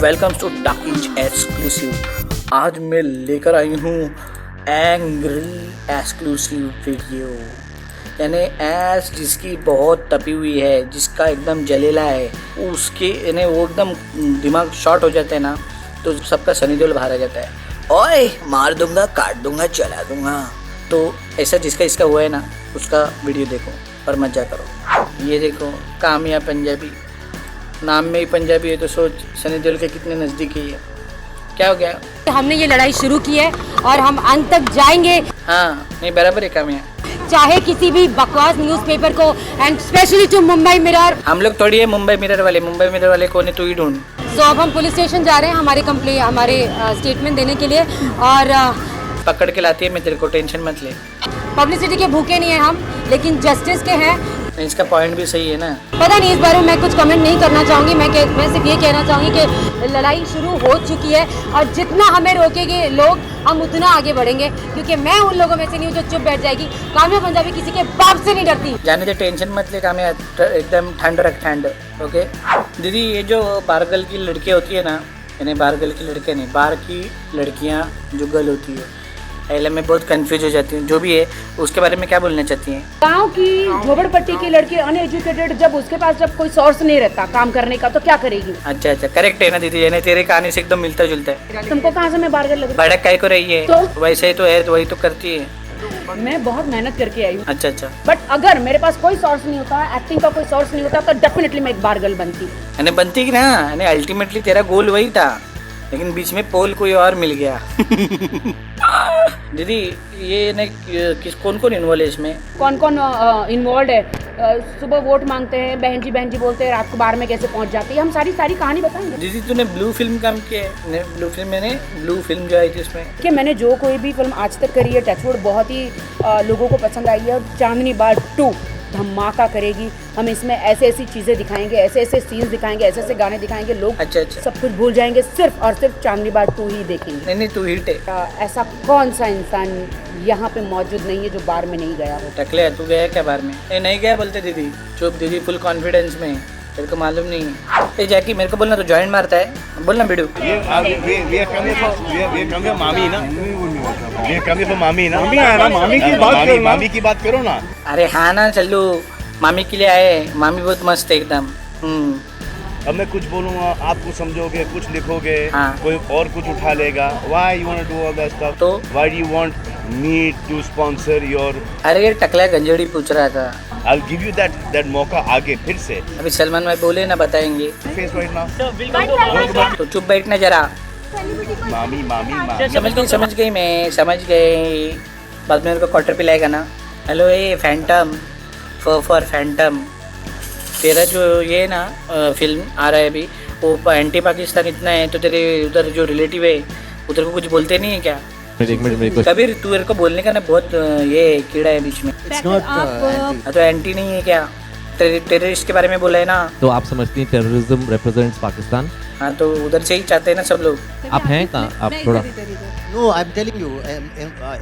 Welcome to talkies exclusive. आज मैं लेकर आई हूँ एंग्री एक्सक्लूसिव वीडियो, यानी एस जिसकी बहुत तपी हुई है, जिसका एकदम जलेला है, उसके यानी वो एकदम दिमाग शॉर्ट हो जाता है ना, तो सबका सनी देओल बाहर आ जाता है, ओए मार दूंगा, काट दूंगा, जला दूंगा। तो ऐसा जिसका इसका हुआ है ना, उसका वीडियो देखो और मजा करो। ये देखो कामिया पंजाबी, नाम में ही पंजाबी है तो सोच सनी देओल के कितने नज़दीक है। क्या हो गया? हमने ये लड़ाई शुरू की है और हम अंत तक जाएंगे। हाँ नहीं बराबर है कामिया, चाहे किसी भी बकवास न्यूज़पेपर को, and specially to Mumbai Mirror. हम लोग थोड़ी है मुंबई मिरर वाले कौन है, तू ही ढूंढ। सो अब हम पुलिस स्टेशन जा रहे हैं हमारे स्टेटमेंट देने के लिए, और पकड़ के लाती है मैं तेरे को, टेंशन मत ले। पब्लिसिटी के भूखे नहीं है हम, लेकिन जस्टिस के हैं। इसका पॉइंट भी सही है ना। पता नहीं, इस बारे में मैं कुछ कमेंट नहीं करना चाहूँगी। मैं सिर्फ ये कहना चाहूँगी कि लड़ाई शुरू हो चुकी है और जितना हमें रोकेंगे लोग, हम उतना आगे बढ़ेंगे, क्योंकि मैं उन लोगों में से नहीं हूँ जो चुप बैठ जाएगी। कामिया पंजाबी किसी के बाप से नहीं डरती। जाने दे, टेंशन मत ले कामिया, एकदम ठंड रख, ठंड। ओके दीदी, ये जो बारगल की लड़कियाँ होती है ना, यानी बारगल की लड़कियाँ नहीं, बार की लड़कियाँ जो गर्ल होती है, पहले मैं बहुत कंफ्यूज हो जाती हूँ। जो भी है उसके बारे में क्या बोलना चाहती हैं? गांव की झोपड़पट्टी की लड़की अनएजुकेटेड, जब उसके पास जब कोई सोर्स नहीं रहता काम करने का, तो क्या करेगी? अच्छा करेक्ट है ना दीदी, यानी तेरे कहानी से एकदम मिलता जुलता है। तुमको कहाँ से मैं बारगल लग रही? भड़क काय को रही है तो? वैसे ही तो है, वही तो करती है। मैं बहुत मेहनत करके आई हूँ। अच्छा बट अगर मेरे पास कोई सोर्स नहीं होता, एक्टिंग का कोई सोर्स नहीं होता, तो डेफिनेटली मैं एक बारगल बनती। यानी बनती कि ना, यानी अल्टीमेटली तेरा गोल वही था, लेकिन बीच में पोल कोई और मिल गया। दीदी ये ने किस कौन कौन इन्वॉल्व है इसमें? कौन कौन इन्वॉल्व है? सुबह वोट मांगते हैं, बहन जी बोलते हैं, रात को बार में कैसे पहुंच जाती है, हम सारी काम बताएंगे। दीदी तूने ब्लू फिल्म काम किया है? ब्लू फिल्म जो आई थी उसमें कि मैंने जो कोई भी फिल्म आज तक करी है, टचवुड बहुत ही लोगों को पसंद आई है, और चांदनी बार 2 धमाका करेगी। हम इसमें ऐसी चीजें दिखाएंगे, ऐसे सीन्स दिखाएंगे, ऐसे गाने दिखाएंगे, लोग अच्छा सब कुछ भूल जाएंगे, सिर्फ और सिर्फ चांदनी बार 2 ही देखेंगे। नहीं तू हिट है। ऐसा कौन सा इंसान यहाँ पे मौजूद नहीं है जो बार में नहीं गया हो? टकले तू गया क्या बार में? नहीं गया बोलते दीदी। चुप दीदी, फुल कॉन्फिडेंस में, तेरे को मालूम नहीं है। जैकी मेरे को बोलना, तो जॉइंट मारता है, बोलना बिडू। मामी की बात करो ना। अरे हाँ ना, चलो मामी के लिए आए, मामी बहुत मस्त है एकदम। अब मैं कुछ बोलूँगा, आप कुछ समझोगे, कुछ लिखोगे, हाँ। कोई और कुछ उठा लेगा। Why you want to do all that stuff? तो Why do you want me to sponsor your? अरे ये टकला गंजड़ी पूछ रहा था। I'll give you that मौका आगे फिर से। अभी सलमान भाई बोले ना, बताएंगे। Face right now। तो चुप बैठना जरा। मामी समझ गई मैं, समझ गई। बाद में उनको क्वार्टर पे लाएगा ना। Hello A Phantom, for Phantom, तेरा जो ये ना फिल्म आ रहा है अभी, वो एंटी पाकिस्तान इतना है, तो तेरे उधर जो रिलेटिव है उधर को कुछ बोलते नहीं है क्या? कबीर तू मेरे को बोलने का ना बहुत ये कीड़ा है बीच में। तो एंटी नहीं है क्या? टेररिस्ट के बारे में बोला है ना। तो आप समझती हैं टेररिज्म रिप्रेजेंट्स पाकिस्तान? हाँ तो उधर से ही चाहते हैं ना सब लोग। आप हैं कहाँ? आप थोड़ा No, I'm telling you,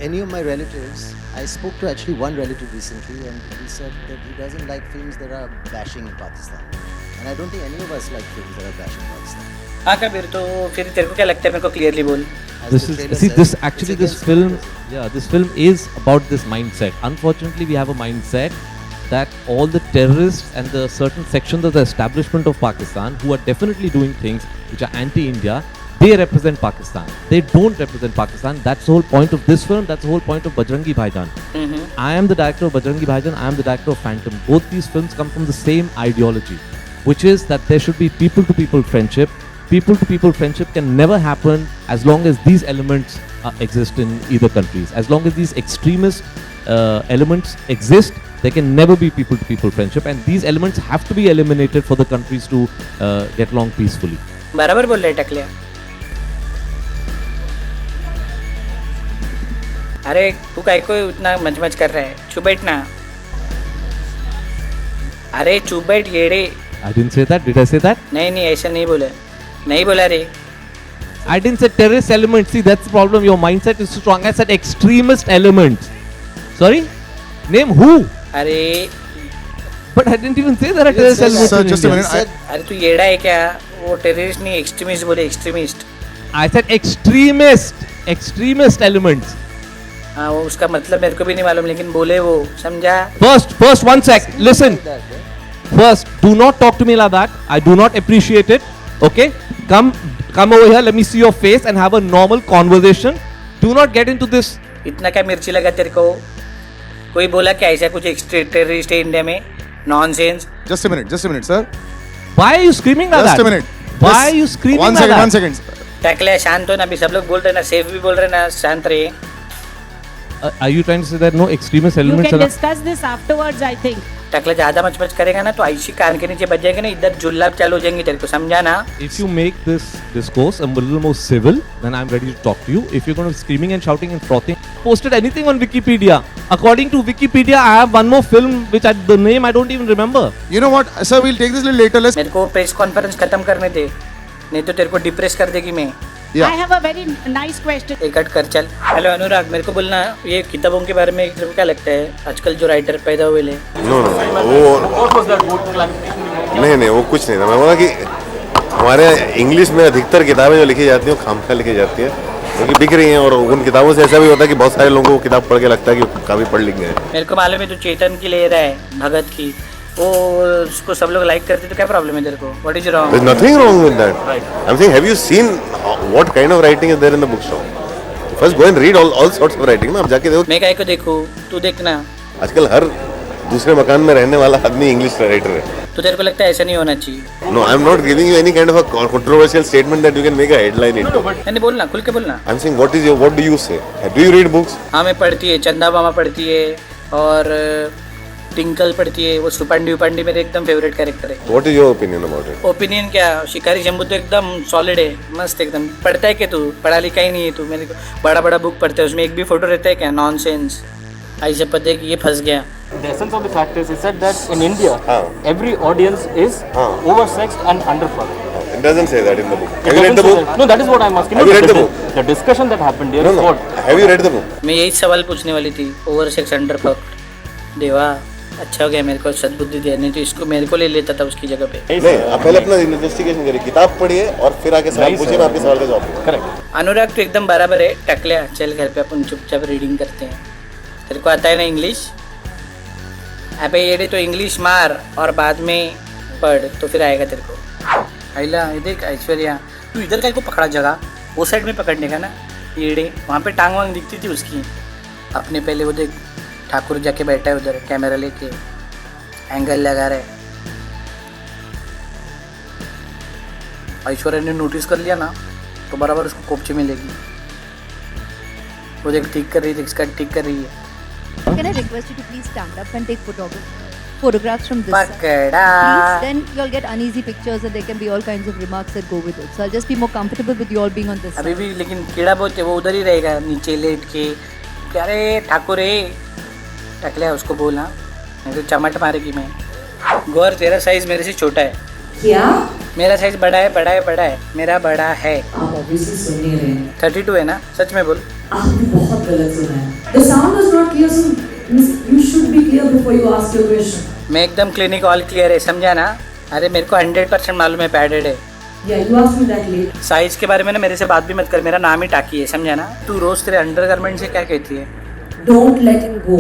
any of my relatives, I spoke to actually one relative recently, and he said that he doesn't like films that are bashing Pakistan. And I don't think any of us like films that are bashing Pakistan. हाँ कबीर, तो फिर तेरे को क्या लगता है? मेरे को क्लियरली बोल। This film is about this mindset. Unfortunately, we have a mindset that all the terrorists and the certain sections of the establishment of Pakistan who are definitely doing things which are anti-India, they represent Pakistan. They don't represent Pakistan. That's the whole point of this film. That's the whole point of Bajrangi Bhaijaan. I am the director of Bajrangi Bhaijaan. I am the director of Phantom. Both these films come from the same ideology, which is that there should be people-to-people friendship. People-to-people friendship can never happen as long as these elements exist in either countries. As long as these extremist elements exist, there can never be people-to-people friendship, and these elements have to be eliminated for the countries to get along peacefully. बराबर बोल रहे टकले। अरे तू काय को इतना much कर रहा है? चुप बैठना। अरे चुप बैठ येड़े। I didn't say that. Did I say that? नहीं ऐसा नहीं बोला, नहीं बोला रे। I didn't say terrorist elements. See, that's the problem. Your mindset is too strong. I said extremist elements. Sorry? Name who? अरे But I didn't even say there are terrorist elements Sir, in just a India. minute. अरे तू येड़ा है क्या? वो terrorist नहीं, extremist बोले, extremist. I said extremist elements. हाँ, वो उसका मतलब मेरे को भी नहीं मालूम, लेकिन बोले वो, समझा? First, one sec. Listen. First, do not talk to me like that. I do not appreciate it. Okay? Come over here. Let me see your face and have a normal conversation. Do not get into this. इतना क्या मिर्ची लगा तेरे को? कोई बोला क्या ऐसा कुछ टेररिस्ट है इंडिया में? Nonsense. Just a minute, sir. Why are you screaming like Just that? a minute. Why Just are you screaming one like second, that? 1 second. टकले शांत हो ना, अभी सब लोग बोल रहे ना, सेफ भी बोल रहे ना, शांत रहे। Are you trying to say that no extremist You elements can are? discuss this afterwards, I think. टकले ज्यादा मच करेगा ना तो ऐसी कान के नीचे बच जाएगा ना, इधर जुल्लाब चालू हो जाएंगे तेरे को, समझा ना? If you make this discourse a little more civil, then I'm ready to talk to you. If you're going to be screaming and shouting and frothing, posted anything on Wikipedia. According to Wikipedia, I have one more film which the name I don't even remember. You know what, sir? We'll take this a little later. Let's. मेरे को press conference खत्म करने दे, नहीं तो तेरे को depress कर देगी मैं। Yeah. I have a very nice question. एक कट कर चल। हेलो अनुराग, मेरे को बोलना ये किताबों के बारे में तेरे को क्या लगता है आजकल जो राइटर पैदा हुए ले? नो वो नहीं वो कुछ नहीं था। मैं बोला कि हमारे इंग्लिश में अधिकतर किताबें जो लिखी जाती हैं वो खामखा लिखी जाती है, क्योंकि बिक रही हैं, और उन किताबों से ऐसा भी होता है कि बहुत सारे लोगों को किताब पढ़ के लगता है कि काफ़ी पढ़ लिख गए। मेरे को मालूम है तू चेतन की ले रहा है, भगत की, वो उसको सब लोग लाइक करते तो क्या प्रॉब्लम है तेरे को? What is wrong? There's nothing wrong with that. I'm saying, have you seen what kind of writing is there in the bookshop? First go and read all sorts of writing ना, अब जाके देखो। मैं काहे को देखूं, तू देखना। आजकल हर दूसरे मकान में रहने वाला आदमी इंग्लिश राइटर है। तो तेरे को लगता है ऐसा नहीं होना चाहिए? No, I'm not giving you any kind of a controversial statement that you can make a headline into. नहीं बोलना, खुल के बोलना। I'm saying, what do you say? Do you read books? हाँ, मैं पढ़ती है, चंदा मामा पढ़ती है और टिंकल पढ़ती है। वो सुपांडी मेरे एकदम फेवरेट कैरेक्टर है। What is your opinion about it? Opinion क्या, शिकारी शंभू तो एकदम सॉलिड है, मस्त एकदम। पढ़ता है क्या तू? पढ़ा लिखा ही नहीं है तू। मेरे को बड़ा बुक पढ़ता है, उसमें एक भी फोटो रहता है क्या? नॉनसेंस। ऐसे पता है कि ये फंस गया। The essence of the fact is, he said that in India, हाँ. every audience is oversexed and underfucked. It doesn't say that in the book. It Have you read the doesn't say book? that. No, that is what I'm asking. Have you No, read the the- book? The discussion that happened there No, is no. what? Have you read the book? मैं यही सवाल पूछने वाली थी, over sex under fucked. देवा अच्छा हो गया मेरे को सद्बुद्धि दिया, नहीं तो इसको मेरे को ले लेता था उसकी जगह पे। नहीं, आप पहले अपना इन्वेस्टिगेशन करिए, किताब पढ़िए और फिर आके सवाल पूछिए, मैं आपके सवाल का जवाब दूंगा। Correct. अनुराग तो एकदम बराबर है। टकलिया चल घर पे अपन चुपचाप रीडिंग करते हैं। तेरे को आता है ना इंग्लिश? अबे ये तो इंग्लिश मार और बाद में पढ़ तो फिर आएगा तेरे को। आइला ये देख ऐश्वर्या, तू इधर का को पकड़ा जगह, वो साइड में पकड़ने का ना येड़े, वहाँ पे टांग वांग दिखती थी उसकी। अपने पहले वो देख ठाकुर जाके बैठा है उधर, कैमरा लेके एंगल लगा रहा है। ऐश्वर्या ने नोटिस कर लिया ना तो बराबर उसको कोपची मिलेगी। वो देख ठीक कर रही है, इसका ठीक कर रही है। Can I request you to please stand up and take photographs from this side? पकड़ा। Please, then you'll get uneasy pictures and there can be all kinds of remarks that go with it. So I'll just be more comfortable with you all being on this अभी side. भी लेकिन कीड़ा बहुत है, वो उधर ही रहेगा नीचे लेट के। क्या रे ठाकुर है, टकलिया उसको बोलना, नहीं तो चमट मारेगी मैं। गौर तेरा साइज मेरे से छोटा है। क्या? मेरा साइज बड़ा है, मेरा बड़ा है। आप ऑब्वियसली सुन नहीं रहे हैं। 32 है ना? सच में बोल। आपने बहुत गलत सुना है। The sound is not clear, so you should be clear before you ask your question. मैं एकदम क्लिनिक ऑल क्लियर है, समझा ना? अरे मेरे को 100% मालूम है पैडेड है। Yeah, you asked me that late. Size के बारे में ना मेरे से बात भी मत कर, मेरा नाम ही टाकी है, समझा ना? तू रोज तेरे अंडरगारमेंट से क्या कहती है? Don't let him go.